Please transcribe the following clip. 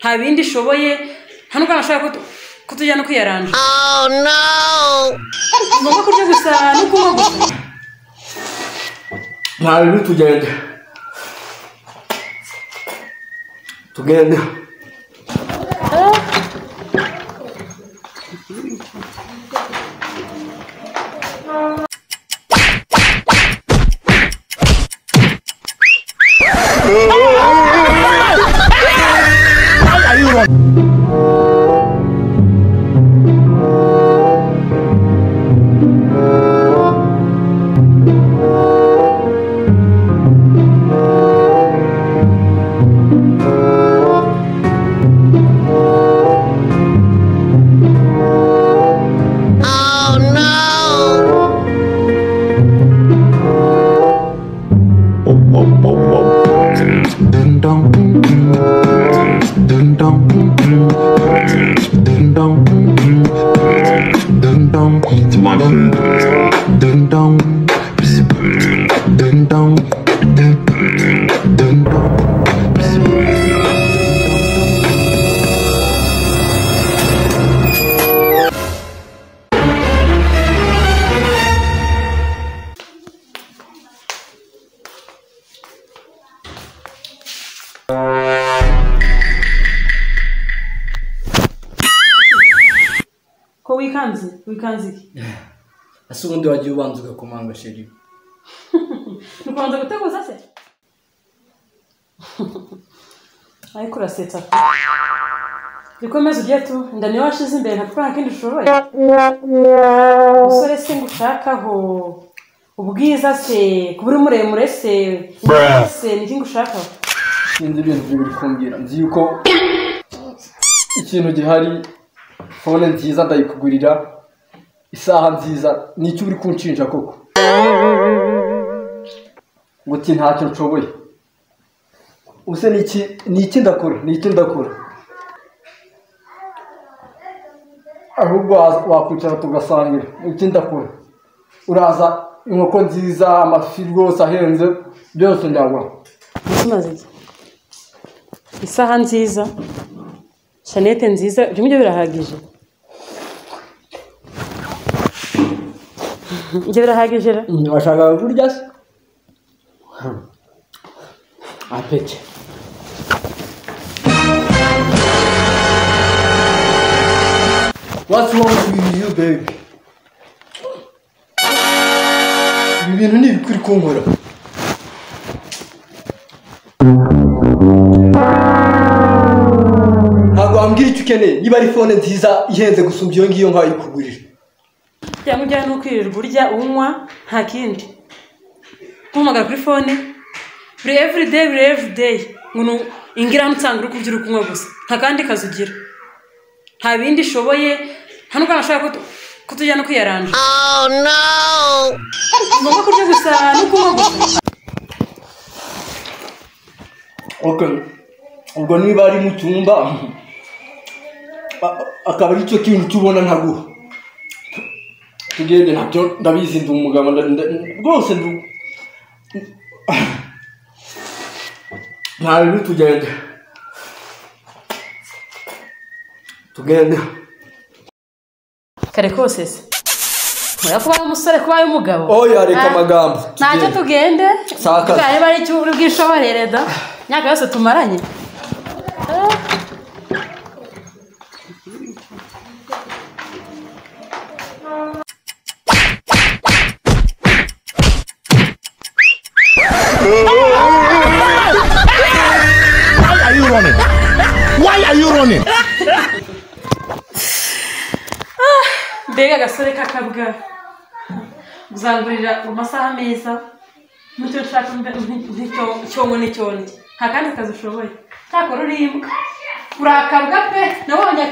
nta bindi shoboye nta nubwo nashaka ko tujyana kwiyaranja. Oh no, ngomba kurya gusa no kunywa gusa. nta bintu tugende ko wikanze ase ubundi wagiye ubanza ugakomanga sheri nukubanza guteguza se ariko urasetsa bikomeza ugiye tu ndani washize imbere ntakora kindi ushoboye usore se ngushakaho ubwiza se kuburi muremure se niki ngushakaho sinzi ibintu biri kumbwira nzi yuko ikintu gihari phone nziza ndayikugurira isaha nziza nicyo uri kunshinja koko ngo ati ntacyo nshoboye use niki ndakora ahubwo wakwicara tugasangira iki ndakora uraza inkoko nziza amafi rwose ahenze byose ndagwa umaze isaha nziza Chanete nziza ibyo birahagije ibyo birahagije ra washaka kurya se apete what's wrong with you baby ibintu ni bikuri kunkora wambwira icyo ukeneye niba ari phone nziza ihenze gusumba iyo ngiyo nkayikugurira cyamujyana no kwirirwa urya unywa nta kindi kumagara kuri phone buri everyday ngo ingira nsanga uri kubyira kunywa gusa nta kandi kazugira nta bindi shoboye nta nubwo nashaka ko tujyana kwiyaranja. Oh no, ngomba kurya gusa no kunywa gusa. okay ubwo niba ari mu cyumba akaba ari cyo kintu tubona ntaguha tugende nabyo ndabizi ndi umugabo rwose nta bintu tugende kare kose se oya kuba umusore kuba umugabo oya reka amagambo ntacyo tugende bwaye bari cyo uri bwishoborere da nyaka yose tumaranye why are you running? Mbega gasore kakabwa uzangurira mu masaha meza mucyo nshaka cyongo n'icyonge nta kandi kazi ushoboye cyakora urimbwa urakabwa pe nabonye